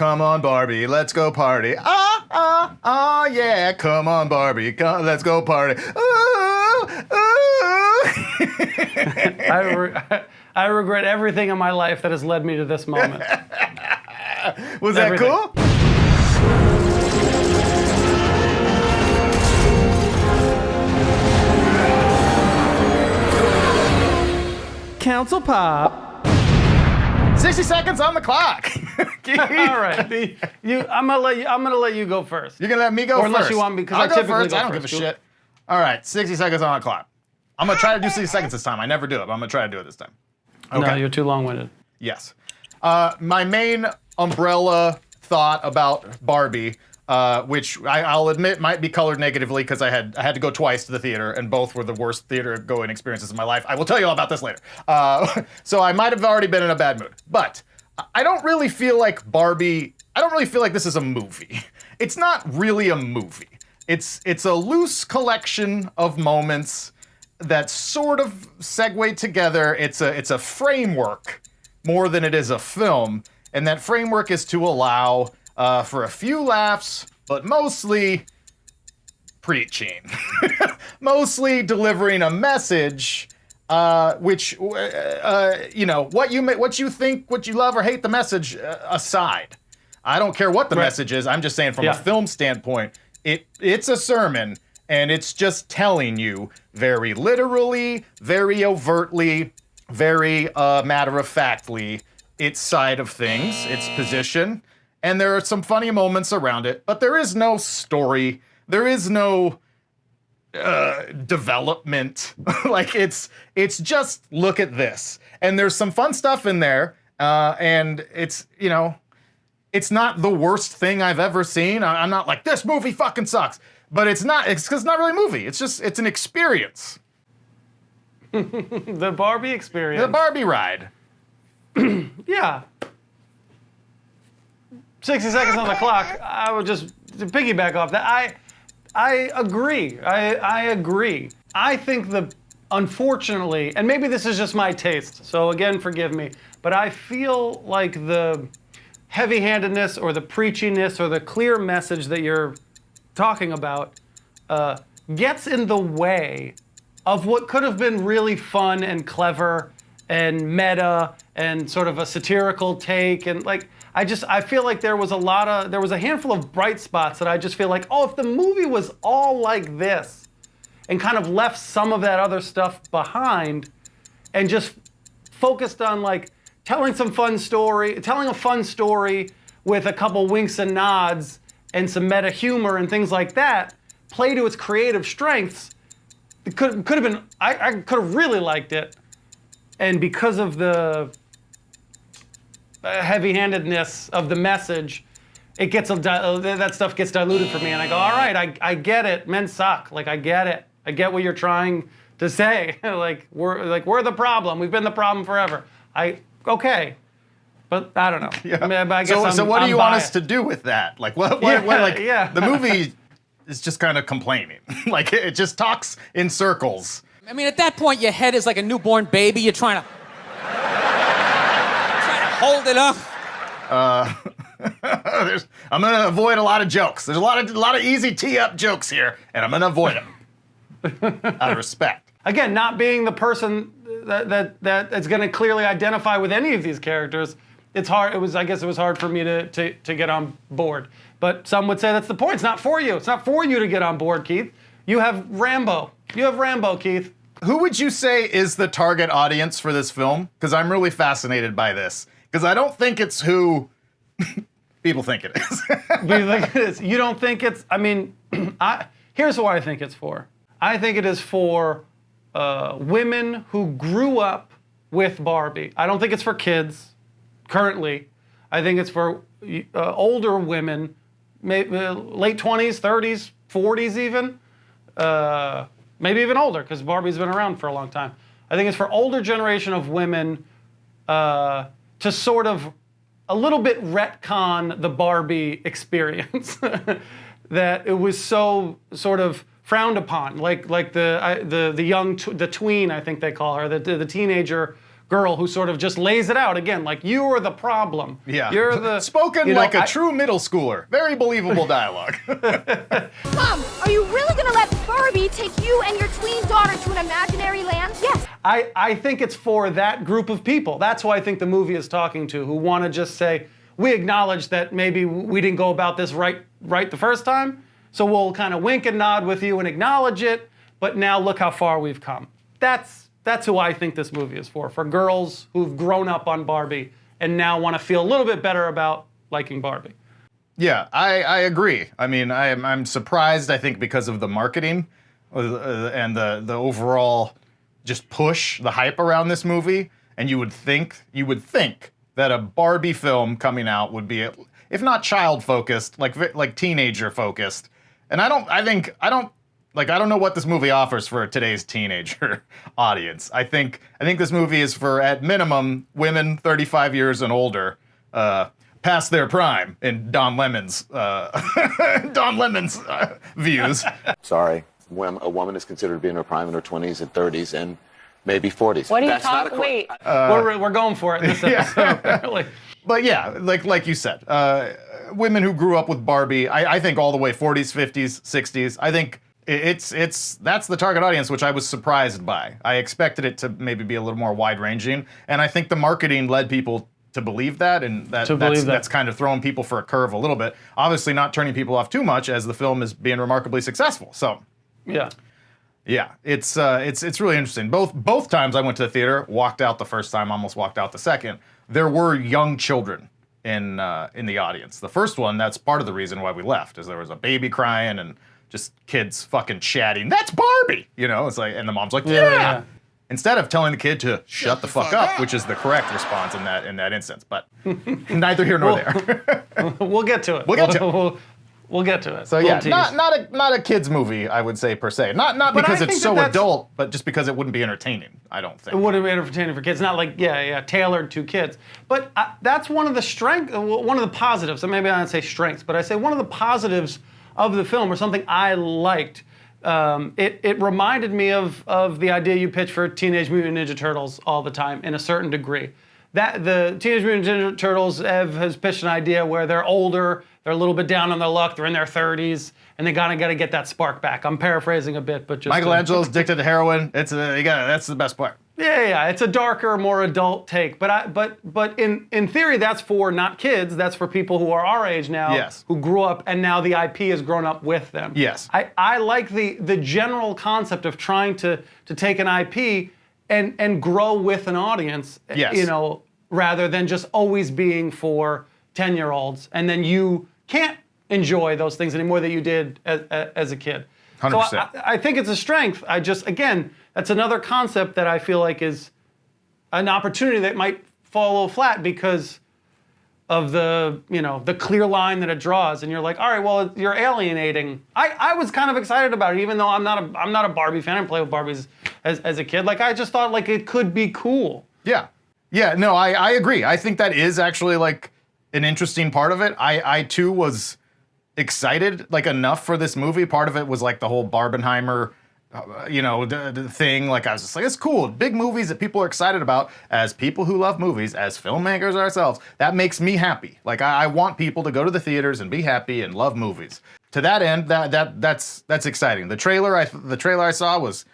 Come on, Barbie, let's go party. Yeah, come on, Barbie, let's go party. I regret everything in my life that has led me to this moment. Was that cool? Council Pop. 60 seconds on the clock. All right, I'm gonna let you go first. You're gonna let me go or first? Unless you want me, because I'll I typically first. go I don't first. give a shit. All right, 60 seconds on the clock. I'm gonna try to do 60 seconds this time. I never do it, but I'm gonna try to do it this time. Okay. No, you're too long-winded. Yes. My main umbrella thought about Barbie, which I'll admit might be colored negatively because I had to go twice to the theater, and both were the worst theater going experiences of my life. I will tell you all about this later. So I might have already been in a bad mood. But I don't really feel like Barbie. I don't really feel like this is a movie. It's not really a movie. It's a loose collection of moments that sort of segue together. It's a framework more than it is a film, and that framework is to allow for a few laughs, but mostly preaching, mostly delivering a message, which what you think, what you love or hate the message aside. I don't care what the message is. I'm just saying from a film standpoint, it's a sermon. And it's just telling you very literally, very overtly, very matter-of-factly its side of things, its position. And there are some funny moments around it, but there is no story. There is no development. Like it's just look at this. And there's some fun stuff in there. And it's not the worst thing I've ever seen. I'm not like, this movie fucking sucks. But it's not, because it's not really a movie. It's an experience. The Barbie experience. The Barbie ride. Yeah. 60 seconds on the clock. I would just piggyback off that. I agree. I agree. I think unfortunately, and maybe this is just my taste, so again, forgive me, but I feel like the heavy-handedness or the preachiness or the clear message that you're talking about gets in the way of what could have been really fun and clever and meta and sort of a satirical take, and like I feel like there was a handful of bright spots that I just feel like, oh, if the movie was all like this and kind of left some of that other stuff behind and just focused on like telling a fun story with a couple winks and nods and some meta humor and things like that, play to its creative strengths, it could have been, I could have really liked it. And because of the heavy-handedness of the message, that stuff gets diluted for me. And I go, all right, I get it. Men suck. Like, I get it. I get what you're trying to say. we're the problem. We've been the problem forever. Okay. But I don't know. Yeah. I mean, I guess so what do you want us biased. to do with that? Like the movie is just kind of complaining. Like it just talks in circles. I mean, at that point, your head is like a newborn baby. You're trying to hold it up. I'm gonna avoid a lot of jokes. There's a lot of easy tee-up jokes here, and I'm gonna avoid them out of respect. Again, not being the person that is going to clearly identify with any of these characters, it's hard. I guess it was hard for me to get on board. But some would say that's the point. It's not for you. It's not for you to get on board, Keith. You have Rambo. Keith. Who would you say is the target audience for this film? Because I'm really fascinated by this. Because I don't think it's who people think it is. You don't think it's, I mean, here's what I think it's for. I think it is for women who grew up with Barbie. I don't think it's for kids, currently. I think it's for older women, maybe late 20s, 30s, 40s even. Maybe even older, because Barbie's been around for a long time. I think it's for older generation of women to sort of a little bit retcon the Barbie experience. That it was so sort of frowned upon, like the tween, I think they call her, the teenager girl who sort of just lays it out again, like, you are the problem. Yeah. You're the Spoken like a true middle schooler. Very believable dialogue. Mom, are you really gonna let Barbie take you and your tween daughter to an imaginary land? Yes. I think it's for that group of people. That's who I think the movie is talking to, who want to just say, we acknowledge that maybe we didn't go about this right the first time, so we'll kind of wink and nod with you and acknowledge it, but now look how far we've come. That's who I think this movie is for girls who've grown up on Barbie and now want to feel a little bit better about liking Barbie. Yeah, I agree. I mean, I'm surprised, I think, because of the marketing and the overall just push, the hype around this movie, and you would think that a Barbie film coming out would be, if not child-focused, like teenager-focused. And I don't know what this movie offers for today's teenager audience. I think this movie is for, at minimum, women 35 years and older, past their prime in Don Lemon's views. Sorry, when a woman is considered to be in her prime in her 20s and 30s and maybe 40s. What are you talking? Wait. We're going for it in this episode, apparently. But yeah, like you said, women who grew up with Barbie, I think all the way 40s, 50s, 60s. I think that's the target audience, which I was surprised by. I expected it to maybe be a little more wide-ranging, and I think the marketing led people to believe that, and that's kind of throwing people for a curve a little bit. Obviously, not turning people off too much, as the film is being remarkably successful. So, yeah, it's really interesting. Both times I went to the theater, walked out the first time, almost walked out the second. There were young children in the audience. The first one, that's part of the reason why we left, is there was a baby crying and just kids fucking chatting. That's Barbie, It's like, and the mom's like, yeah. Instead of telling the kid to shut the fuck up, which is the correct response in that instance, but neither here nor there. We'll get to it. We'll get to it. So yeah, not a kids movie, I would say, per se. Not because it's so adult, but just because it wouldn't be entertaining, I don't think. It wouldn't be entertaining for kids. Not like, tailored to kids. But that's one of the positives, and maybe I don't say strengths, but I say one of the positives of the film, or something I liked. It reminded me of the idea you pitch for Teenage Mutant Ninja Turtles all the time, in a certain degree. That the Teenage Mutant Ninja Turtles has pitched an idea where they're older, they're a little bit down on their luck, they're in their 30s, and they gotta get that spark back. I'm paraphrasing a bit, but just Michelangelo's addicted to heroin. That's the best part. Yeah, it's a darker, more adult take. But in theory, that's for not kids. That's for people who are our age now, yes, who grew up, and now the IP has grown up with them. Yes, I like the general concept of trying to take an IP and grow with an audience. Yes. Rather than just always being for 10-year-olds, and then you can't enjoy those things anymore that you did as a kid. 100%. So I think it's a strength. Again, that's another concept that I feel like is an opportunity that might fall a little flat because of the clear line that it draws, and you're like, all right, well, you're alienating. I was kind of excited about it, even though I'm not a Barbie fan. I didn't play with Barbies as a kid. Like, I just thought like it could be cool. Yeah, no, I agree. I think that is actually like an interesting part of it. I too was excited enough for this movie. Part of it was like the whole Barbenheimer, the thing. Like, I was just like, it's cool. Big movies that people are excited about. As people who love movies, as filmmakers ourselves, that makes me happy. Like, I want people to go to the theaters and be happy and love movies. To that end, that's exciting. The trailer I saw was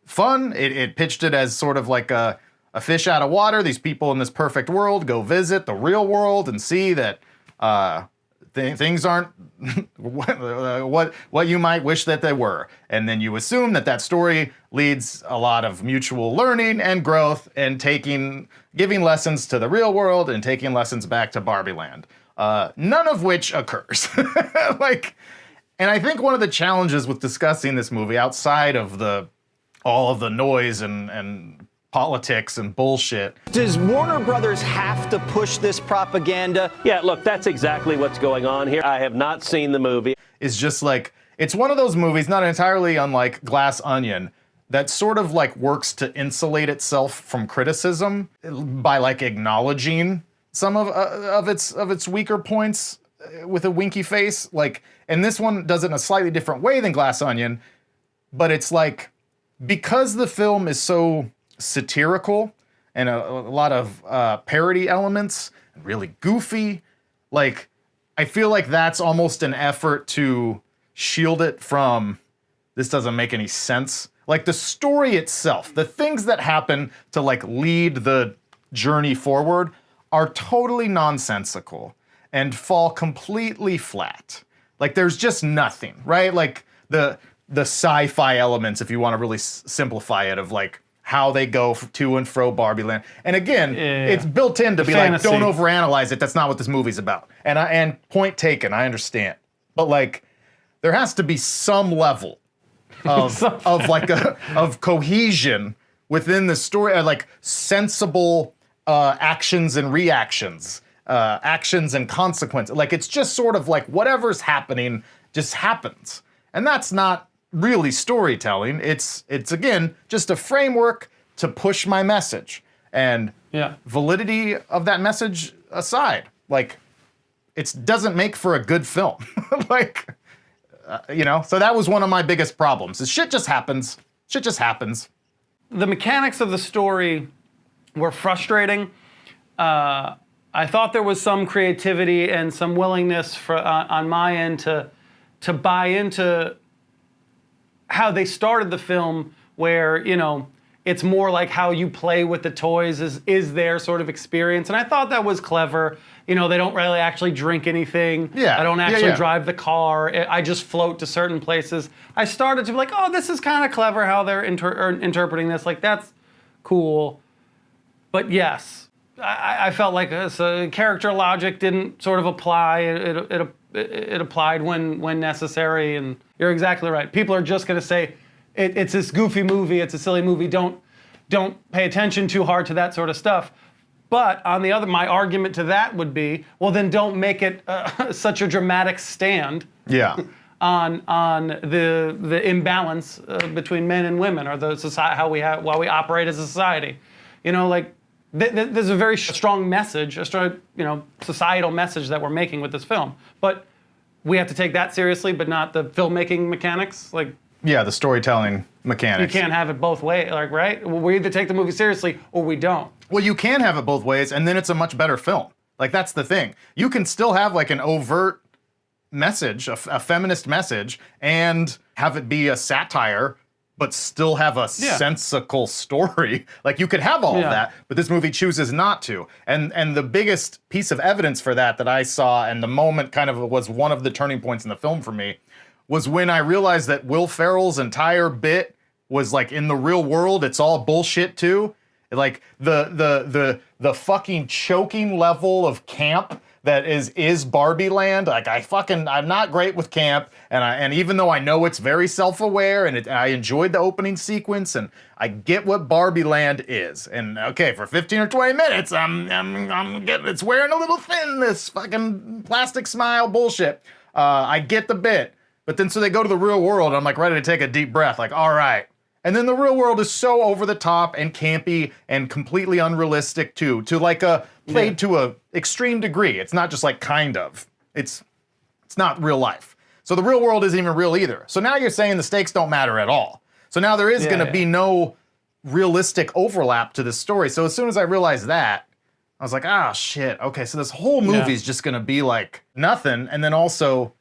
fun. It pitched it as sort of like a fish out of water. These people in this perfect world go visit the real world and see that things aren't what you might wish that they were. And then you assume that story leads a lot of mutual learning and growth, and giving lessons to the real world and taking lessons back to Barbie Land. None of which occurs. And I think one of the challenges with discussing this movie, outside of all of the noise and politics and bullshit. Does Warner Brothers have to push this propaganda? Yeah, look, that's exactly what's going on here. I have not seen the movie. It's just like, it's one of those movies, not entirely unlike Glass Onion, that sort of works to insulate itself from criticism by acknowledging some of its weaker points with a winky face. And this one does it in a slightly different way than Glass Onion, but it's because the film is so satirical and a lot of parody elements, really goofy. Like, I feel like that's almost an effort to shield it from, this doesn't make any sense. Like, the story itself, the things that happen to like lead the journey forward are totally nonsensical and fall completely flat. Like, there's just nothing, right? Like the sci-fi elements, if you want to really simplify it, of like how they go to and fro Barbie land. And again, it's built in to be fantasy. like, don't overanalyze it. That's not what this movie's about. And point taken, I understand. But like, there has to be some level of cohesion within the story, like sensible actions and reactions, actions and consequences. Like, it's just sort of like whatever's happening just happens, and that's not really storytelling. It's again just a framework to push my message, and validity of that message aside, like, it doesn't make for a good film. Like. So that was one of my biggest problems. Is shit just happens. Shit just happens. The mechanics of the story were frustrating. I thought there was some creativity and some willingness on my end to buy into how they started the film, where, it's more like how you play with the toys is their sort of experience. And I thought that was clever. They don't really actually drink anything. Yeah. I don't actually yeah. drive the car. I just float to certain places. I started to be like, oh, this is kind of clever how they're interpreting this. Like, that's cool. But yes, I felt like character logic didn't sort of apply. It applied when necessary. And you're exactly right. People are just going to say, it's this goofy movie, it's a silly movie, don't pay attention too hard to that sort of stuff. But on the other, my argument to that would be, well, then don't make it such a dramatic stand on the imbalance between men and women, or the society, how we operate as a society. There's a very strong message, a strong, societal message that we're making with this film. But we have to take that seriously, but not the filmmaking mechanics. Like, yeah, the storytelling mechanics. You can't have it both ways, like, right? We either take the movie seriously or we don't. Well, you can have it both ways, and then it's a much better film. Like, that's the thing. You can still have like an overt message, a feminist message, and have it be a satire, but still have a sensical story. Like, you could have all of that, but this movie chooses not to. And the biggest piece of evidence for that I saw, and the moment kind of was one of the turning points in the film for me, was when I realized that Will Ferrell's entire bit was like, in the real world, it's all bullshit too. Like, the fucking choking level of camp that is Barbie Land. Like, I'm not great with camp, and even though I know it's very self-aware, and I enjoyed the opening sequence, and I get what Barbie Land is, and okay, for 15 or 20 minutes, I'm getting, it's wearing a little thin, this fucking plastic smile bullshit. I get the bit. But then so they go to the real world, and I'm like ready to take a deep breath, like, all right. And then the real world is so over the top and campy and completely unrealistic too, to like played to a extreme degree. It's not just like kind of. It's not real life. So the real world isn't even real either. So now you're saying the stakes don't matter at all. So now there is going to be no realistic overlap to this story. So as soon as I realized that, I was like, ah, shit. Okay, so this whole movie is just going to be like nothing. And then also,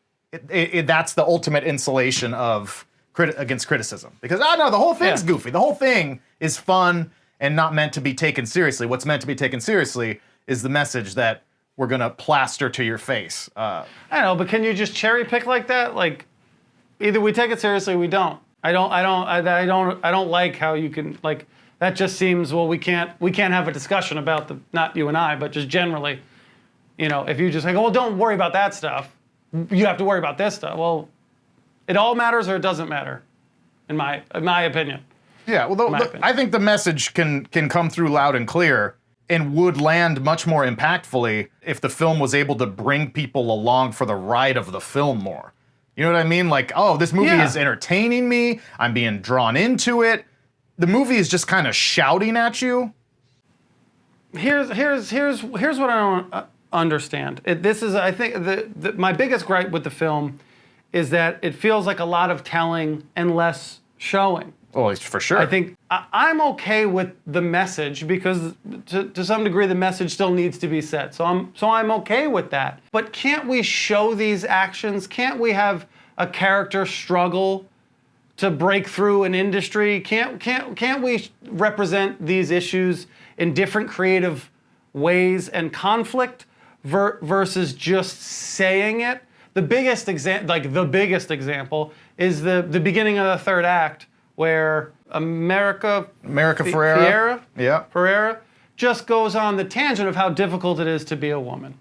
that's the ultimate insulation of against criticism, because no, the whole thing's goofy. The whole thing is fun and not meant to be taken seriously. What's meant to be taken seriously is the message that we're gonna plaster to your face. I know, but can you just cherry pick like that? Like, either we take it seriously, or we don't. I don't like how you can, like, that just seems, well, we can't have a discussion about not you and I, but just generally, if you just like, well, don't worry about that stuff. You have to worry about this stuff. Well, it all matters or it doesn't matter, in my opinion. Yeah, well, I think the message can come through loud and clear, and would land much more impactfully if the film was able to bring people along for the ride of the film more. You know what I mean? Like, oh, this movie is entertaining me. I'm being drawn into it. The movie is just kind of shouting at you. Here's what I don't understand. I think my biggest gripe with the film is that it feels like a lot of telling and less showing. Well, for sure. I think I'm okay with the message because to some degree the message still needs to be said. So I'm okay with that. But can't we show these actions? Can't we have a character struggle to break through an industry? Can't we represent these issues in different creative ways and conflict versus just saying it? The biggest example is the beginning of the third act, where America Ferrera. Yeah. Ferrera just goes on the tangent of how difficult it is to be a woman.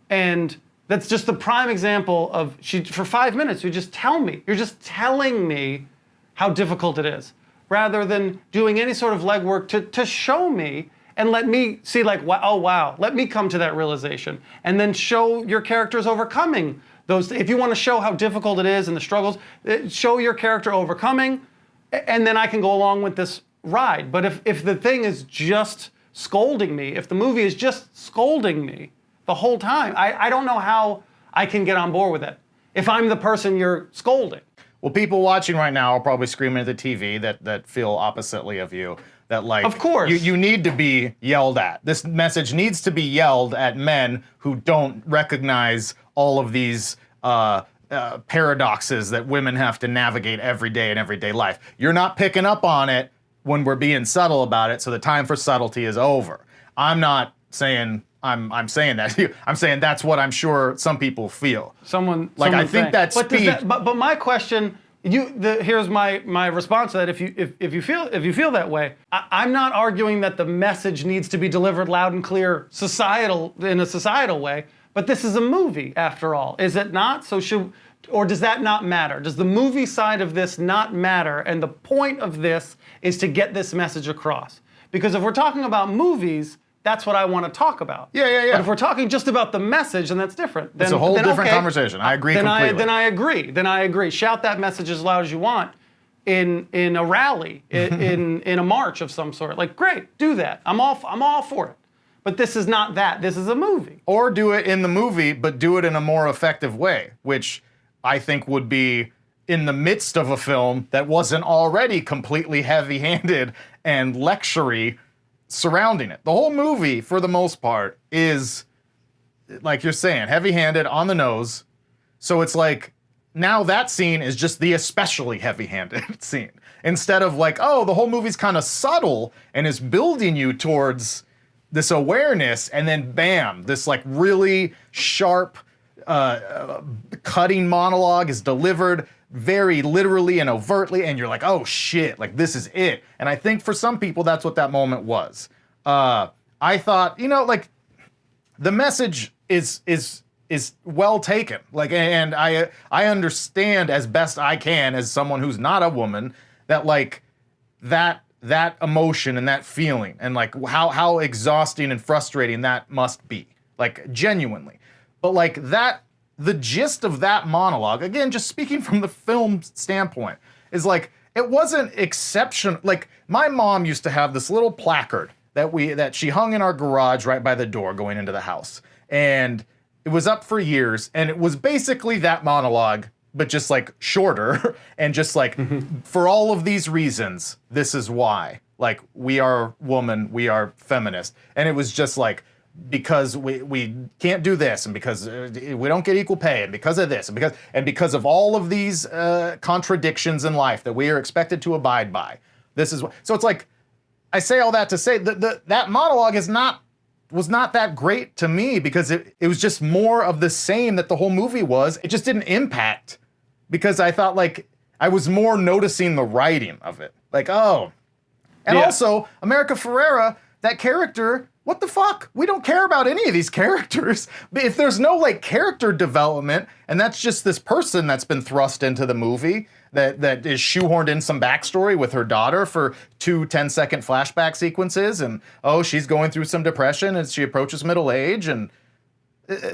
And that's just the prime example of for 5 minutes, you're just telling me how difficult it is, rather than doing any sort of legwork to show me and let me see, like, oh wow, let me come to that realization, and then show your characters overcoming those. If you want to show how difficult it is and the struggles, show your character overcoming, and then I can go along with this ride. But if the thing is just scolding me, if the movie is just scolding me the whole time, I don't know how I can get on board with it if I'm the person you're scolding. Well, people watching right now are probably screaming at the TV that feel oppositely of you. That, like, of course, you need to be yelled at. This message needs to be yelled at men who don't recognize all of these paradoxes that women have to navigate every day in everyday life. You're not picking up on it when we're being subtle about it, so the time for subtlety is over. I'm not saying I'm saying that to you. I'm saying that's what I'm sure some people feel. I think that speech. But my question. Here's my response to that. If you feel that way, I'm not arguing that the message needs to be delivered loud and clear in a societal way. But this is a movie, after all, is it not? Or does that not matter? Does the movie side of this not matter? And the point of this is to get this message across. Because if we're talking about movies, that's what I want to talk about. Yeah. But if we're talking just about the message, and that's different. It's a whole different conversation. I agree completely. Then I agree. Shout that message as loud as you want in a rally, in a march of some sort. Like, great, do that. I'm all for it. But this is not that. This is a movie. Or do it in the movie, but do it in a more effective way, which I think would be in the midst of a film that wasn't already completely heavy-handed and lectury surrounding it. The whole movie, for the most part, is, like you're saying, heavy-handed, on the nose. So it's like, now that scene is just the especially heavy-handed scene. Instead of like, oh, the whole movie's kind of subtle and is building you towards this awareness, and then bam, this like really sharp, cutting monologue is delivered very literally and overtly, and you're like, oh shit, like this is it. And I think for some people, that's what that moment was. I thought, like, the message is well taken. Like, and I understand as best I can as someone who's not a woman that, like, that emotion and that feeling and like how exhausting and frustrating that must be, like, genuinely. But like that, the gist of that monologue, again, just speaking from the film standpoint, is like, it wasn't exceptional. Like, my mom used to have this little placard that she hung in our garage right by the door going into the house. And it was up for years, and it was basically that monologue, but just like shorter and just like, for all of these reasons, this is why. Like, we are woman, we are feminist. And it was just like, because we can't do this, and because we don't get equal pay, and because of this, and because of all of these contradictions in life that we are expected to abide by. This is what. So it's like, I say all that to say that monologue was not that great to me, because it was just more of the same that the whole movie was. It just didn't impact, because I thought, like, I was more noticing the writing of it. Like, oh. And also, America Ferrera, that character, what the fuck? We don't care about any of these characters. If there's no, like, character development, and that's just this person that's been thrust into the movie that is shoehorned in some backstory with her daughter for 2 10-second flashback sequences, and, oh, she's going through some depression as she approaches middle age, and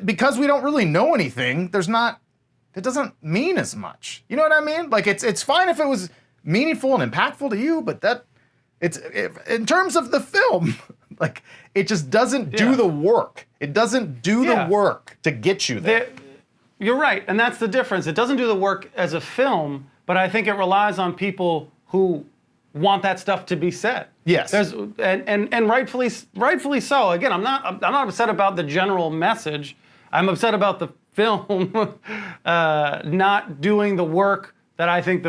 because we don't really know anything, it doesn't mean as much. You know what I mean? Like, it's fine if it was meaningful and impactful to you, but in terms of the film, like, it just doesn't do the work. It doesn't do the work to get you there. You're right, and that's the difference. It doesn't do the work as a film, but I think it relies on people who want that stuff to be said. Yes. And rightfully so. Again, I'm not upset about the general message. I'm upset about the film not doing the work that I think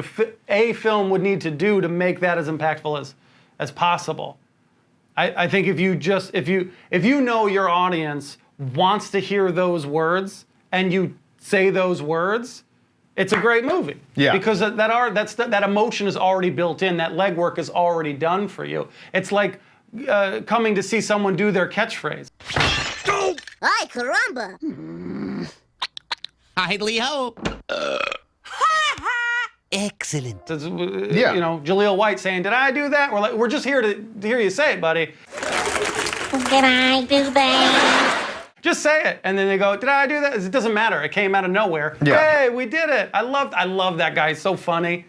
a film would need to do to make that as impactful as possible. I think if you know your audience wants to hear those and you say those words, it's a great movie. Yeah. Because that emotion is already built in. That legwork is already done for you. It's like coming to see someone do their catchphrase. Ay, caramba! Idly-ho. Excellent. You know, Jaleel White saying, "Did I do that?" We're just here to hear you say it, buddy. Did I do that? Just say it, and then they go, "Did I do that?" It doesn't matter. It came out of nowhere. Yeah. Hey, we did it. I love that guy. He's so funny.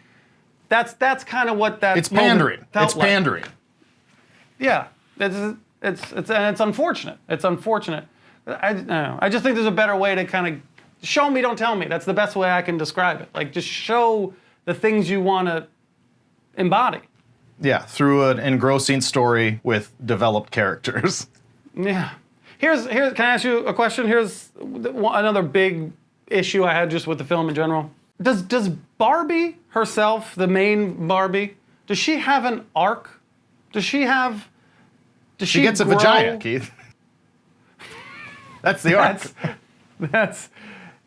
That's kind of what that. It's pandering. It's like. pandering. Yeah, it's unfortunate. It's unfortunate. I don't know. I just think there's a better way to kind of show me, don't tell me. That's the best way I can describe it. Like, just show the things you want to embody. Yeah, through an engrossing story with developed characters. Yeah. Here's. Can I ask you a question? Here's another big issue I had just with the film in general. Does Barbie herself, the main Barbie, does she have an arc? Does she have? Does she gets a grow? vagina, Keith. That's the arc.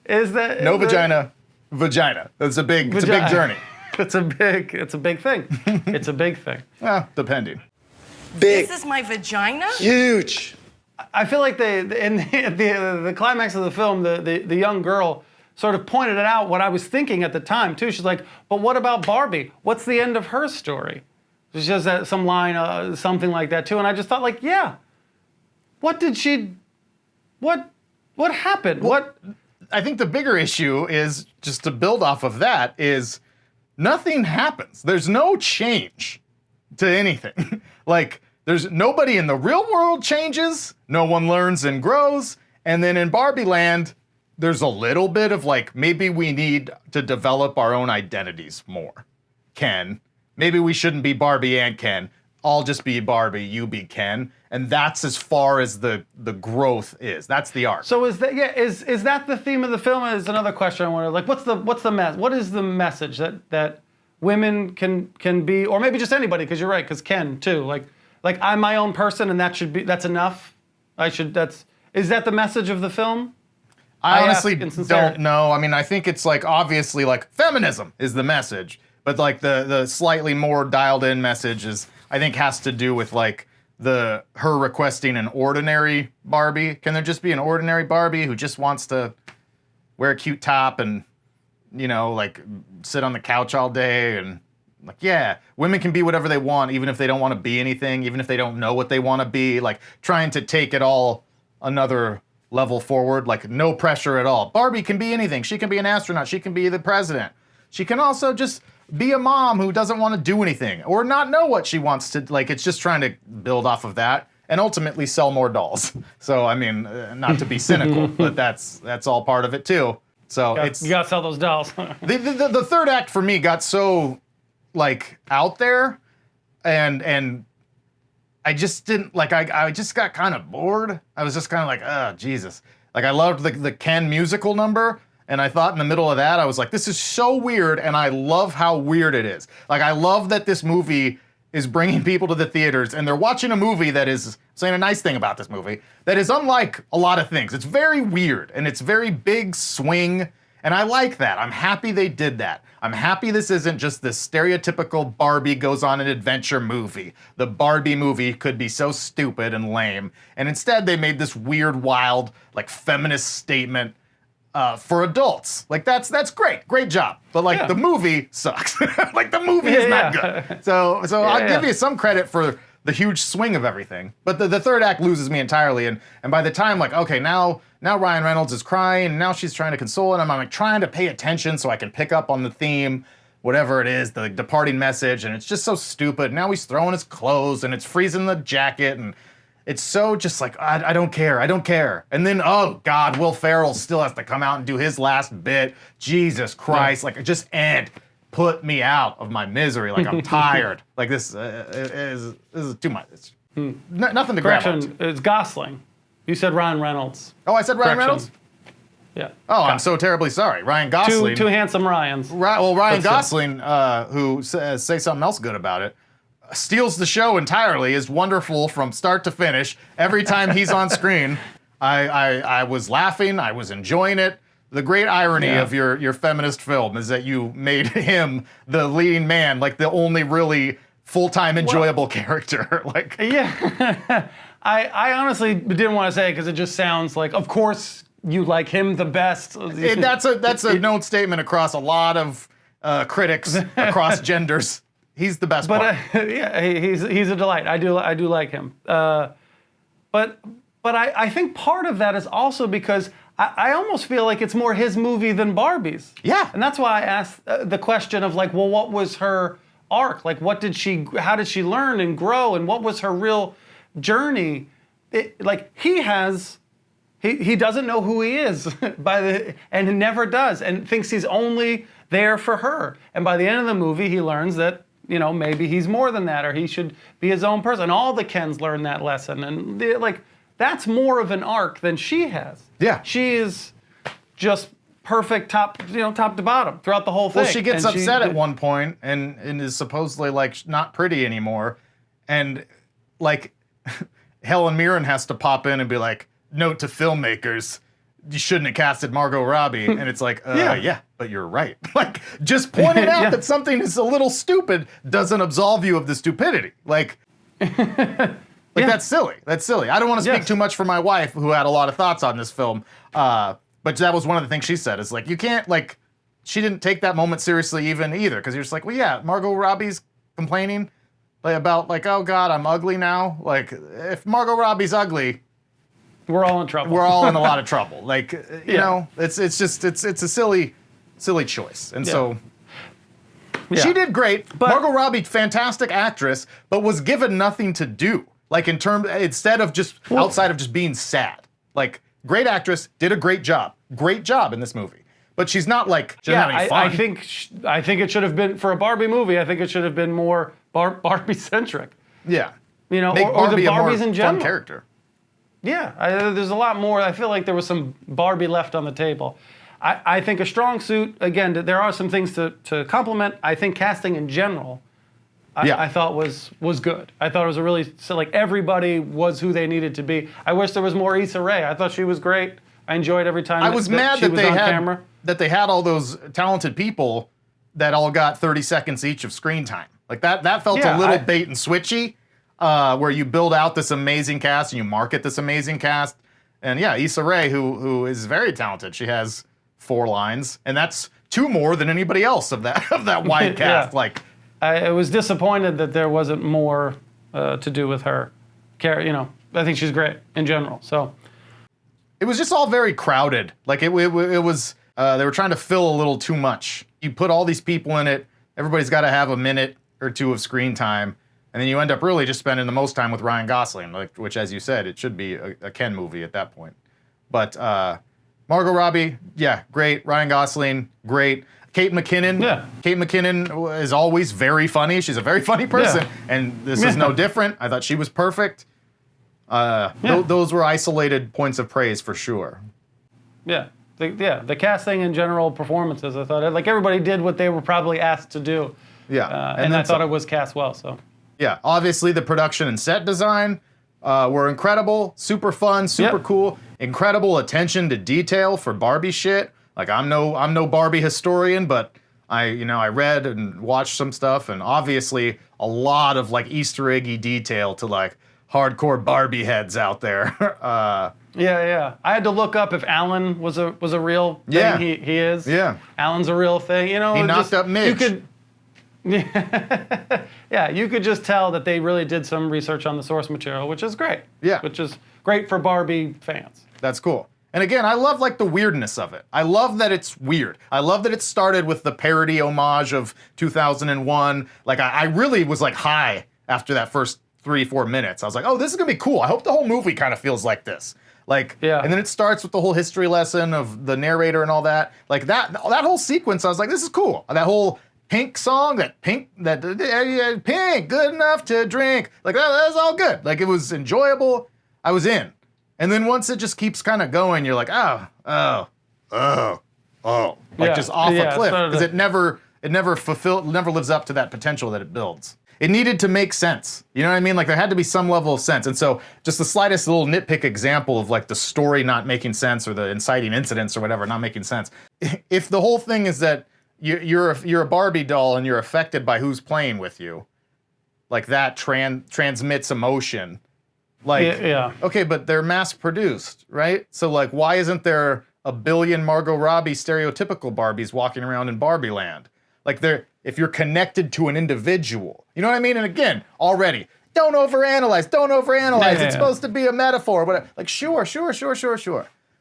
Is that No vagina. That's a big. It's a big journey. It's a big thing. It's a big thing. Well, depending. This is my vagina? Huge. I feel like in the climax of the film, the young girl sort of pointed it out what I was thinking at the time too. She's like, "But what about Barbie? What's the end of her story?" She says some line, something like that too, and I just thought, like, yeah, what happened? Well, I think the bigger issue is, just to build off of that, is nothing happens. There's no change to anything. Like, there's nobody in the real world changes, no one learns and grows, and then in Barbie Land, there's a little bit of like, maybe we need to develop our own identities more. Ken, maybe we shouldn't be Barbie and Ken. I'll just be Barbie, you be Ken. And that's as far as the growth is. That's the arc. So is that the theme of the film? Is another question I wanted. Like, what is the message that women can be, or maybe just anybody? Because you're right. Because Ken too. Like I'm my own person, and that's enough. Is that the message of the film? I honestly don't know. I mean, I think it's like, obviously, like, feminism is the message, but like the slightly more dialed in message is, I think, has to do with like her requesting an ordinary Barbie. Can there just be an ordinary Barbie who just wants to wear a cute top and, you know, like sit on the couch all day? And like, yeah, women can be whatever they want, even if they don't want to be anything, even if they don't know what they want to be, like trying to take it all another level forward, like no pressure at all. Barbie can be anything. She can be an astronaut. She can be the president. She can also just be a mom who doesn't want to do anything or not know what she wants to, like, it's just trying to build off of that and ultimately sell more dolls. So, I mean, not to be cynical, but that's all part of it too. So you gotta sell those dolls. the third act for me got so like out there and I just didn't, like, I just got kind of bored. I was just kind of like, oh, Jesus. Like, I loved the Ken musical number, and I thought in the middle of that, I was like, this is so weird, and I love how weird it is. Like, I love that this movie is bringing people to the theaters, and they're watching a movie that is, saying a nice thing about this movie, that is unlike a lot of things. It's very weird, and it's very big swing, and I like that. I'm happy they did that. I'm happy this isn't just this stereotypical Barbie goes on an adventure movie. The Barbie movie could be so stupid and lame. And instead they made this weird, wild, like, feminist statement for adults. Like, that's great. Great job. But like, the movie sucks. Like, the movie is not good. So I'll give you some credit for the huge swing of everything. But the third act loses me entirely. And by the time, like, okay, now Ryan Reynolds is crying, and now she's trying to console him. I'm like trying to pay attention so I can pick up on the theme, whatever it is, the departing message, and it's just so stupid. Now he's throwing his clothes, and it's freezing the jacket, and it's so just like, I don't care. And then, oh God, Will Ferrell still has to come out and do his last bit. Jesus Christ, like, just end. put me out of my misery. Like I'm tired. Like this is too much. It's nothing to grab onto. Correction, it's Gosling. You said Ryan Reynolds. Oh, I said Ryan Correction. Reynolds? Yeah. Oh, I'm so terribly sorry. Ryan Gosling. Two handsome Ryans. Ryan But still. Gosling, who says say something else good about it, steals the show entirely, is wonderful from start to finish. Every time he's on screen, I was laughing, I was enjoying it. The great irony of your feminist film is that you made him the leading man, like the only really full-time enjoyable character. Like, yeah. I honestly didn't want to say it because it just sounds like, of course, you like him the best. that's a known statement across a lot of critics across genders. He's the best part. Yeah, he's a delight. I do like him. But I think part of that is also because I almost feel like it's more his movie than Barbie's. Yeah. And that's why I asked the question of like, well, what was her arc? Like, how did she learn and grow, and what was her real journey? He doesn't know who he is and he never does, and thinks he's only there for her. And by the end of the movie, he learns that, maybe he's more than that, or he should be his own person. All the Kens learn that lesson, and that's more of an arc than she has. Yeah. She is just perfect top to bottom throughout the whole thing. Well, she gets upset at one point and is supposedly like not pretty anymore, and like Helen Mirren has to pop in and be like, note to filmmakers, you shouldn't have casted Margot Robbie. And it's like, yeah, but you're right. Like, just pointing out that something is a little stupid doesn't absolve you of the stupidity. Like, that's silly. That's silly. I don't want to speak too much for my wife, who had a lot of thoughts on this film. But that was one of the things she said, is like, you can't, like, she didn't take that moment seriously either. Because you're just like, well, yeah, Margot Robbie's complaining about, like, oh God, I'm ugly now. Like, if Margot Robbie's ugly, we're all in trouble. We're all in a lot of trouble. Like, you know, it's a silly choice. And so she did great. But Margot Robbie, fantastic actress, but was given nothing to do. Like, instead of just outside of just being sad. Like, great actress, did a great job in this movie. But she's not like, she doesn't have any fun. I think it should have been, for a Barbie movie, I think it should have been more Barbie centric. Yeah. You know, Make or the Barbie Barbies a more in general. fun character. Yeah, there's a lot more. I feel like there was some Barbie left on the table. I think a strong suit, again, there are some things to compliment. I think casting in general, I thought was good. I thought it was a really, like, everybody was who they needed to be. I wish there was more Issa Rae. I thought she was great. I enjoyed every time I was mad she that was they on had camera. that they had all those talented people that all got 30 seconds each of screen time. Like, that felt a little bait and switchy. Where you build out this amazing cast and you market this amazing cast. And yeah, Issa Rae, who is very talented. She has 4 lines, and that's 2 more than anybody else of that wide cast. Like, I was disappointed that there wasn't more to do with her. You know, I think she's great in general. So it was just all very crowded. Like, it was they were trying to fill a little too much. You put all these people in it. Everybody's got to have a minute or 2 of screen time. And then you end up really just spending the most time with Ryan Gosling, which, as you said, it should be a Ken movie at that point. But Margot Robbie, great. Ryan Gosling, great. Kate McKinnon is always very funny. She's a very funny person, and this is no different. I thought she was perfect. Those were isolated points of praise for sure. Yeah. The casting and general performances, I thought, like, everybody did what they were probably asked to do. Yeah. And I thought it was cast well, so. Yeah, obviously the production and set design were incredible, super fun, super cool, incredible attention to detail for Barbie shit. Like, I'm no Barbie historian, but I read and watched some stuff, and obviously a lot of, like, Easter eggy detail to, like, hardcore Barbie heads out there. I had to look up if Alan was a real thing. Yeah. He is. Yeah. Alan's a real thing. You know, he knocked up Midge. You could just tell that they really did some research on the source material, which is great. Yeah. Which is great for Barbie fans. That's cool. And again, I love, like, the weirdness of it. I love that it's weird. I love that it started with the parody homage of 2001. Like, I really was, like, high after that first 3-4 minutes. I was like, oh, this is gonna be cool. I hope the whole movie kind of feels like this. Like, and then it starts with the whole history lesson of the narrator and all that. Like, that whole sequence, I was like, this is cool. That whole Pink song, that Pink, good enough to drink. Like that was all good. Like it was enjoyable. I was in. And then once it just keeps kind of going, you're like, like just off a cliff because it never lives up to that potential that it builds. It needed to make sense. You know what I mean? Like there had to be some level of sense. And so just the slightest little nitpick example of like the story not making sense or the inciting incidents or whatever not making sense. If the whole thing is that you're a Barbie doll and you're affected by who's playing with you, like that transmits emotion. Like, okay, but they're mass produced, right? So like, why isn't there a billion Margot Robbie stereotypical Barbies walking around in Barbie land? Like if you're connected to an individual, you know what I mean? And again, already, don't overanalyze. It's supposed to be a metaphor, but like, sure.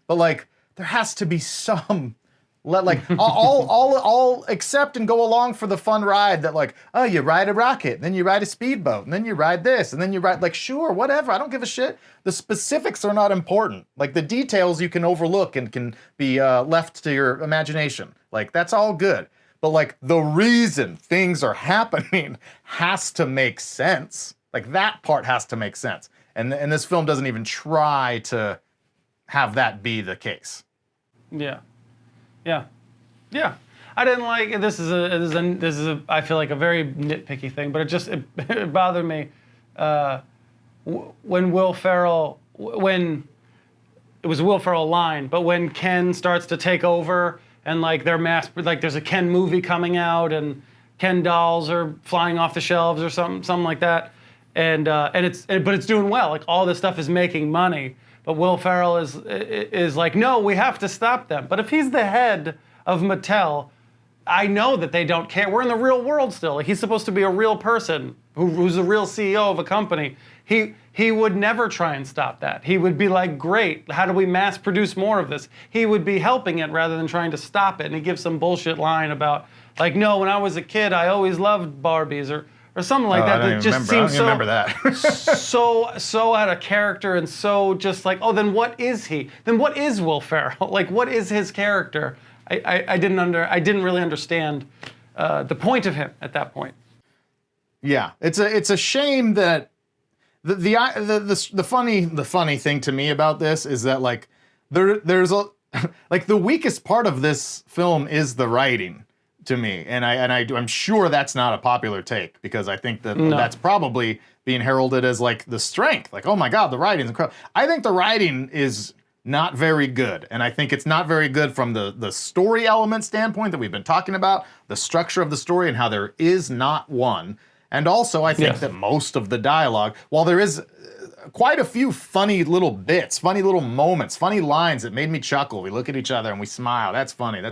But like, there has to be some, like, I'll accept and go along for the fun ride that like, oh, you ride a rocket, and then you ride a speedboat, and then you ride this, and then you ride, like, sure, whatever, I don't give a shit. The specifics are not important. Like, the details you can overlook and can be left to your imagination. Like, that's all good. But like, the reason things are happening has to make sense. Like, that part has to make sense. And this film doesn't even try to have that be the case. Yeah. I didn't like this is a I feel like a very nitpicky thing, but it bothered me when Will Ferrell when it was a Will Ferrell line, but when Ken starts to take over and like there's a Ken movie coming out and Ken dolls are flying off the shelves or something like that, but it's doing well. Like all this stuff is making money. But Will Ferrell is like, no, we have to stop them. But if he's the head of Mattel, I know that they don't care. We're in the real world still. Like he's supposed to be a real person who's a real CEO of a company. He would never try and stop that. He would be like, great, how do we mass produce more of this? He would be helping it rather than trying to stop it. And he gives some bullshit line about, like, no, when I was a kid, I always loved Barbies or something like that. That just seems so remember that. so out of character and so just like, oh, then what is he? Then what is Will Ferrell? Like, what is his character? I didn't really understand the point of him at that point. Yeah, it's a shame that the funny thing to me about this is that like there's a like the weakest part of this film is the writing. To me, and I'm sure that's not a popular take because I think that that's probably being heralded as like the strength. Like, oh my God, the writing's incredible. I think the writing is not very good, and I think it's not very good from the story element standpoint that we've been talking about, the structure of the story and how there is not one. And also, I think that most of the dialogue, while there is quite a few funny little bits, funny little moments, funny lines that made me chuckle. We look at each other and we smile. That's funny.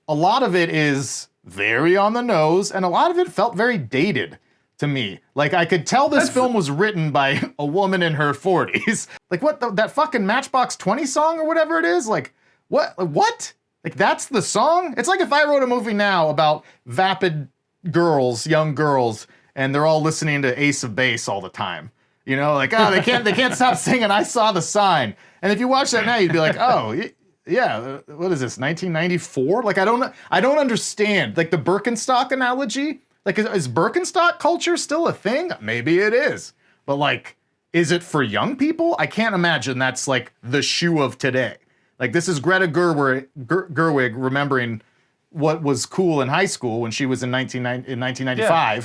A lot of it is very on the nose, and a lot of it felt very dated to me. Like, I could tell this film was written by a woman in her 40s. Like, that fucking Matchbox 20 song or whatever it is? Like, what? Like, that's the song? It's like if I wrote a movie now about vapid girls, young girls, and they're all listening to Ace of Base all the time. You know, like, oh, they can't stop singing I Saw the Sign. And if you watch that now, you'd be like, oh, yeah, what is this, 1994? Like, I don't understand. Like, the Birkenstock analogy, like, is Birkenstock culture still a thing? Maybe it is. But, like, is it for young people? I can't imagine that's, like, the shoe of today. Like, this is Greta Gerwig remembering what was cool in high school when she was in 1995. Yeah.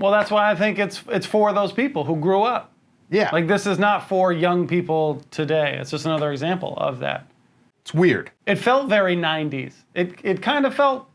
Well, that's why I think it's for those people who grew up. Yeah. Like, this is not for young people today. It's just another example of that. It's weird. It felt very 90s. It kind of felt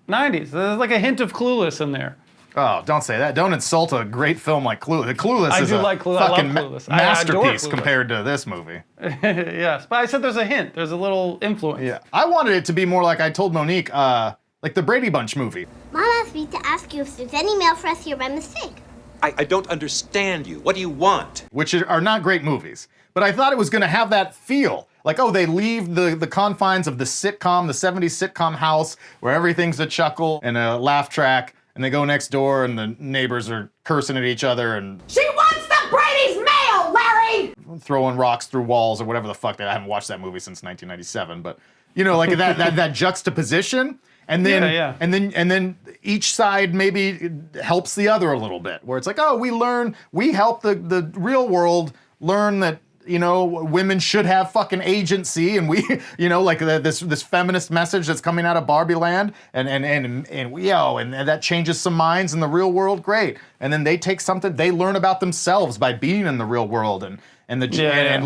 90s. There's like a hint of Clueless in there. Oh, don't say that. Don't insult a great film like Clueless. Clueless is a fucking masterpiece compared to this movie. Yes, but I said there's a hint. There's a little influence. Yeah, I wanted it to be more like I told Monique, like the Brady Bunch movie. Mom asked me to ask you if there's any mail for us here by mistake. I don't understand you. What do you want? Which are not great movies. But I thought it was going to have that feel. Like, oh, they leave the confines of the 70s sitcom house where everything's a chuckle and a laugh track, and they go next door and the neighbors are cursing at each other and... She wants the Brady's mail, Larry! Throwing rocks through walls or whatever the fuck. I haven't watched that movie since 1997, but, you know, like that juxtaposition. And then and then each side maybe helps the other a little bit, where it's like, oh, we help the real world learn that, you know, women should have fucking agency, and we, you know, like this feminist message that's coming out of Barbie land, and that changes some minds in the real world, great. And then they take something, they learn about themselves by being in the real world and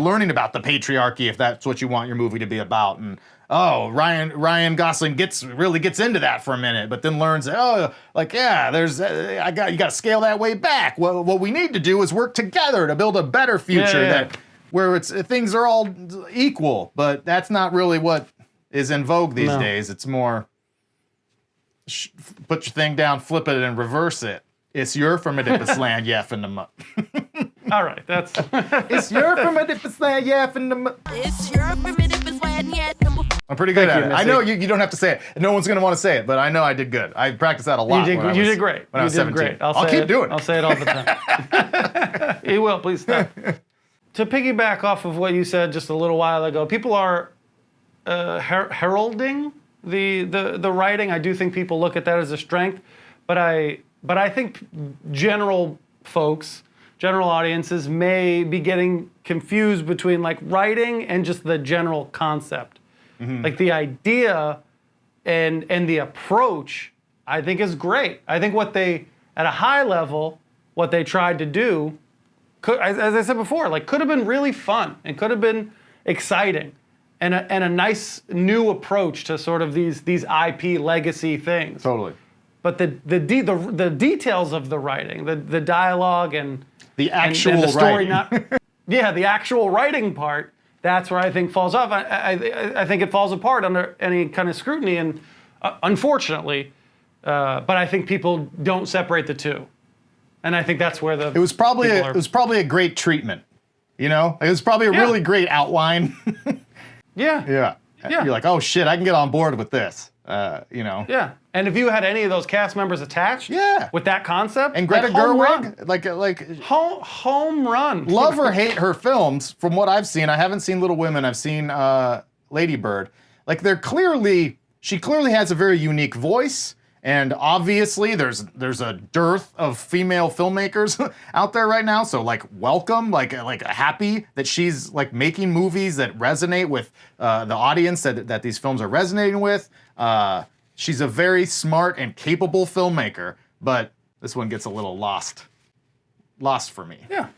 learning about the patriarchy, if that's what you want your movie to be about. And Ryan Gosling really gets into that for a minute, but then learns, you got to scale that way back. What we need to do is work together to build a better future where things are all equal. But that's not really what is in vogue these days. It's more put your thing down, flip it, and reverse it. It's your from Oedipus land, yapping them up. All right, that's. It's your from Oedipus land, yapping them up. It's your from Oedipus land, I'm pretty good at it. I know you don't have to say it. No one's going to want to say it, but I know I did good. I practiced that a lot. You did great. When I was 17. Great. I'll keep doing it. I'll say it all the time. You will, please stop. To piggyback off of what you said just a little while ago, people are heralding the writing. I do think people look at that as a strength, but I think general audiences may be getting confused between like writing and just the general concept. Mm-hmm. Like the idea and the approach, I think is great. I think at a high level, what they tried to do, as I said before, like could have been really fun and could have been exciting and a nice new approach to sort of these IP legacy things. Totally. But the details of the writing, the dialogue and the actual and the story, writing. The actual writing part, that's where I think falls off. I think it falls apart under any kind of scrutiny, and unfortunately, but I think people don't separate the two, and I think that's where it was probably a great treatment, you know. It was probably a really great outline. Yeah. You're like, oh shit, I can get on board with this. You know. Yeah. And if you had any of those cast members attached, with that concept, and Greta Gerwig, like home run. Love or hate her films, from what I've seen, I haven't seen Little Women. I've seen Lady Bird. Like she clearly has a very unique voice, and obviously there's a dearth of female filmmakers out there right now. So like, welcome, like happy that she's like making movies that resonate with the audience that these films are resonating with. She's a very smart and capable filmmaker, but this one gets a little lost for me. Yeah.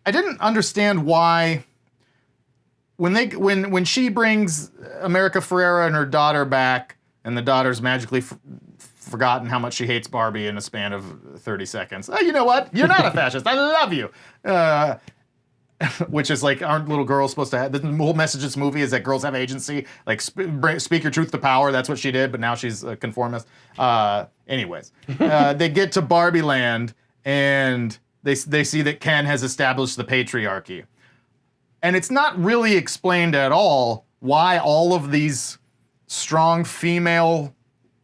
I didn't understand why when she brings America Ferrera and her daughter back, and the daughter's magically forgotten how much she hates Barbie in a span of 30 seconds. Oh, you know what? You're not a fascist. I love you. Which is like, aren't little girls supposed to have, the whole message of this movie is that girls have agency, like speak your truth to power. That's what she did, but now she's a conformist. Anyways, they get to Barbie land and they see that Ken has established the patriarchy. And it's not really explained at all why all of these strong female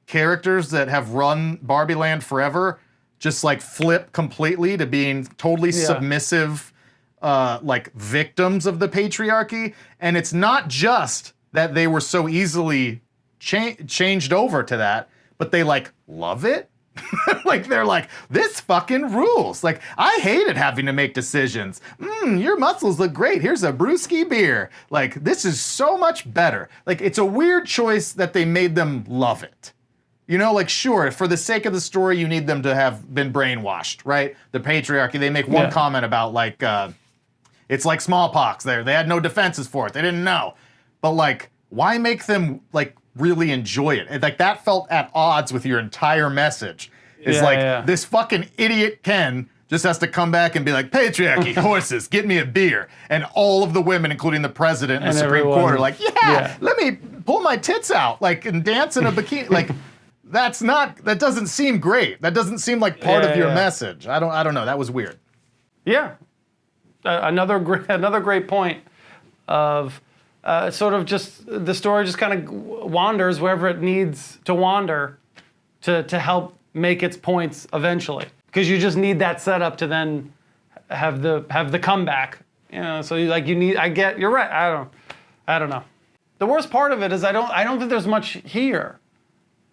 characters that have run Barbie land forever just like flip completely to being totally submissive, like victims of the patriarchy. And it's not just that they were so easily changed over to that, but they like love it. Like they're like, this fucking rules. Like, I hated having to make decisions. Your muscles look great. Here's a brewski beer. Like, this is so much better. Like, it's a weird choice that they made them love it. You know, like, sure, for the sake of the story, you need them to have been brainwashed, right? The patriarchy, they make one comment about, like, it's like smallpox there. They had no defenses for it. They didn't know. But, like, why make them, like, really enjoy it? Like, that felt at odds with your entire message. It's this fucking idiot Ken just has to come back and be like, patriarchy, horses, get me a beer. And all of the women, including the president and the Supreme Court, are like, let me pull my tits out, like, and dance in a bikini. Like, that doesn't seem great. That doesn't seem like part of your message. I don't know. That was weird. Yeah. Another great point of sort of just the story just kind of wanders wherever it needs to wander to help make its points eventually. Because you just need that setup to then have the comeback. You know, so you're right. I don't know. The worst part of it is I don't think there's much here.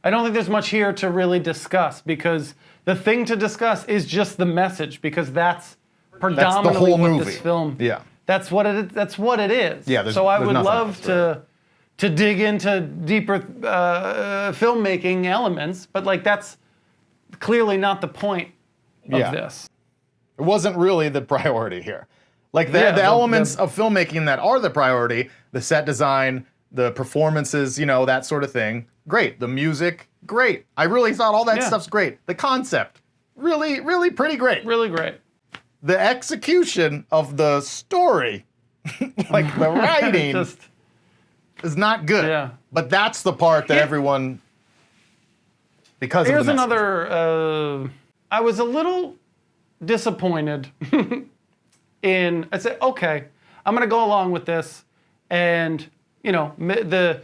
I don't think there's much here to really discuss, because the thing to discuss is just the message, because that's predominantly whole what movie. this film. Yeah. That's what it is. Yeah, so I there's would nothing love else, to dig into deeper filmmaking elements, but like that's clearly not the point of this. It wasn't really the priority here. Like the elements of filmmaking that are the priority, the set design, the performances, you know, that sort of thing, great. The music, great. I really thought all that stuff's great. The concept, really, really pretty great. Really great. The execution of the story, like the writing, is not good. Yeah. But that's the part that everyone, because Here's of the message. another, I was a little disappointed I said, okay, I'm gonna go along with this, and you know, the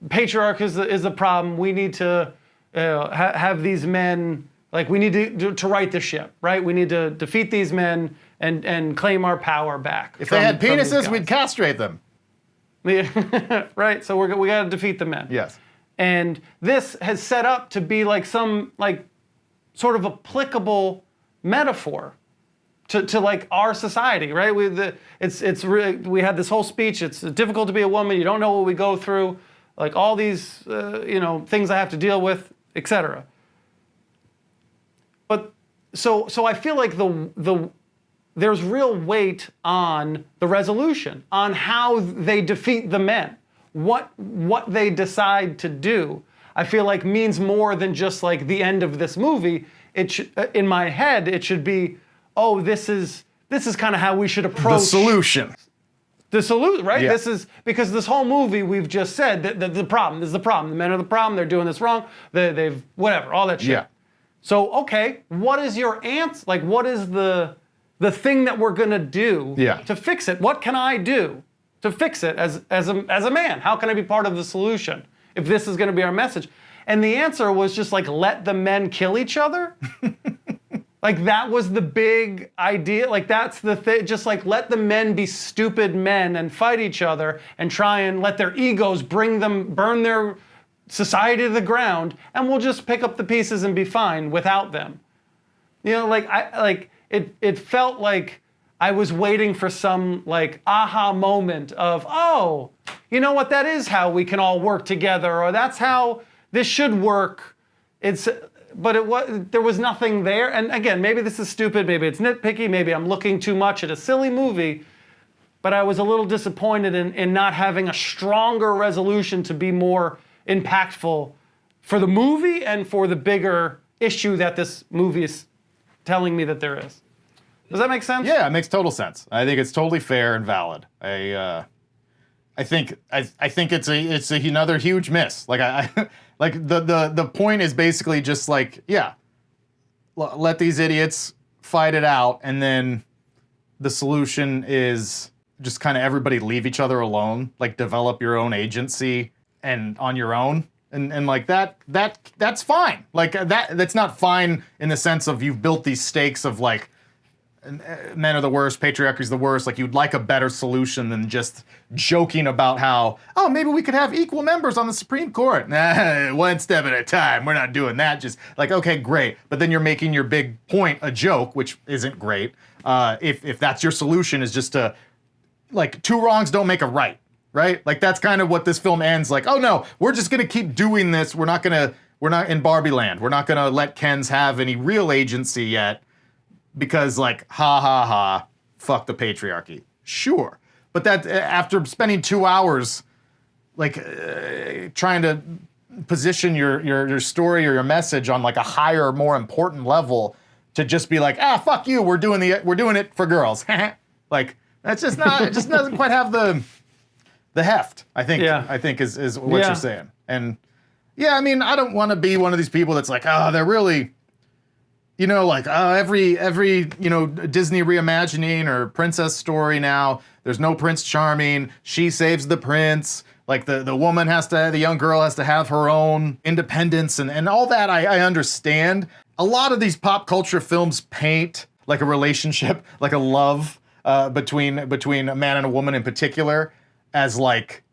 patriarch is the problem. We need to have these men, like we need to right the ship, right? We need to defeat these men and claim our power back. If they had penises, we'd castrate them. Right, so we gotta defeat the men. Yes. And this has set up to be like some like sort of applicable metaphor to like our society, right? We had this whole speech. It's difficult to be a woman. You don't know what we go through, like all these things I have to deal with, etc. But so I feel like there's real weight on the resolution, on how they defeat the men, what they decide to do. I feel like means more than just like the end of this movie. In my head, it should be, oh, this is kind of how we should approach the solution. The solution, right? Yeah. This is because this whole movie we've just said that the problem is the problem. The men are the problem. They're doing this wrong. They've whatever, all that shit. Yeah. So okay, what is your answer? Like, what is the thing that we're gonna do to fix it? What can I do to fix it as a man? How can I be part of the solution if this is gonna be our message? And the answer was just like, let the men kill each other. Like that was the big idea. Like that's the thing. Just like let the men be stupid men and fight each other and try and let their egos burn their society to the ground, and we'll just pick up the pieces and be fine without them. You know, it felt like I was waiting for some like aha moment of, oh, you know what, that is how we can all work together, or that's how this should work. But there was nothing there. And again, maybe this is stupid, maybe it's nitpicky, maybe I'm looking too much at a silly movie, but I was a little disappointed in not having a stronger resolution to be more impactful for the movie and for the bigger issue that this movie is telling me that there is. Does that make sense? Yeah, it makes total sense. I think it's totally fair and valid. I think it's another huge miss. Like like the point is basically just like, let these idiots fight it out, and then the solution is just kind of everybody leave each other alone, like develop your own agency and on your own. And like that's fine. Like that's not fine in the sense of you've built these stakes of like men are the worst, patriarchy is the worst. Like you'd like a better solution than just joking about how, oh, maybe we could have equal members on the Supreme Court. Nah, one step at a time. We're not doing that. Just like, okay, great. But then you're making your big point a joke, which isn't great. If that's your solution, is just to like two wrongs don't make a right. Right? Like that's kind of what this film ends like, oh no, we're just gonna keep doing this. We're not in Barbie land. We're not gonna let Kens have any real agency yet because like, ha, fuck the patriarchy. Sure. But that after spending 2 hours like trying to position your story or your message on like a higher, more important level to just be like, fuck you, we're doing it for girls. Like that's just not, it just doesn't quite have the heft, I think is what you're saying. And yeah, I mean, I don't want to be one of these people that's like, they're really, you know, like every Disney reimagining or princess story now, there's no Prince Charming, she saves the prince, like the young girl has to have her own independence and all that. I understand. A lot of these pop culture films paint like a relationship, like a love between a man and a woman in particular, as like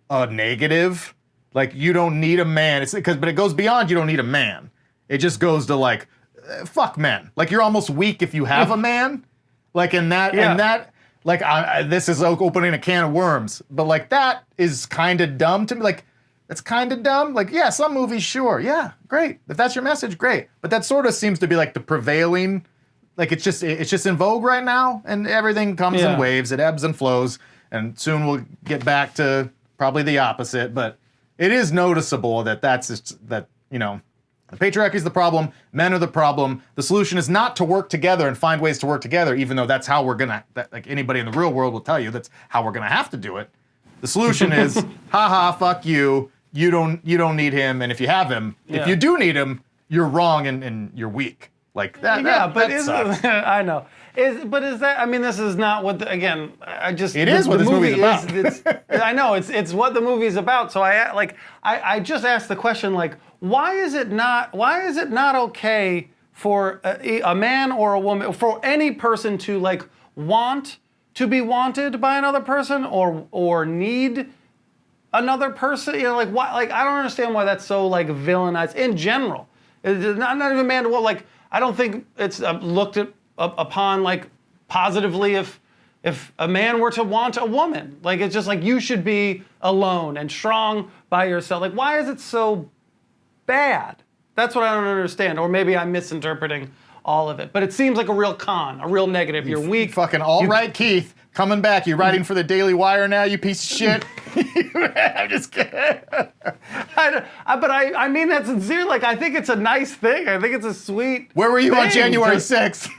a negative, Like, you don't need a man. But it goes beyond you don't need a man. It just goes to like, fuck men. Like, you're almost weak if you have a man. Like, in that, like, this is opening a can of worms. But like, that is kind of dumb to me. Like, that's kind of dumb. Like, yeah, some movies, sure. Yeah, great. If that's your message, great. But that sort of seems to be like the prevailing, like, it's just in vogue right now, and everything comes in waves. It ebbs and flows, and soon we'll get back to probably the opposite. But it is noticeable that the patriarchy is the problem, men are the problem. The solution is not to work together and find ways to work together, even though that's how we're gonna, like anybody in the real world will tell you, that's how we're gonna have to do it. The solution is, haha, fuck you. You don't need him, and if you have him, if you do need him, you're wrong and you're weak. Like that. I know. But is that? I mean, this is not what. It is what this movie is about. I know it's what the movie is about. So I just asked the question, like, why is it not okay for a man or a woman, for any person to like want to be wanted by another person or need another person? You know, like, why? Like, I don't understand why that's so like villainized in general. It's not even man to woman. Like, I don't think it's looked upon like positively if a man were to want a woman. Like, it's just like, you should be alone and strong by yourself. Like, why is it so bad? That's what I don't understand. Or maybe I'm misinterpreting all of it. But it seems like a real con, a real negative. You're weak. Fucking all right, Keith. Coming back. You writing for the Daily Wire now, you piece of shit? I'm just kidding. But I mean that sincere. Like, I think it's a nice thing. I think it's a sweet Where were you on January 6th?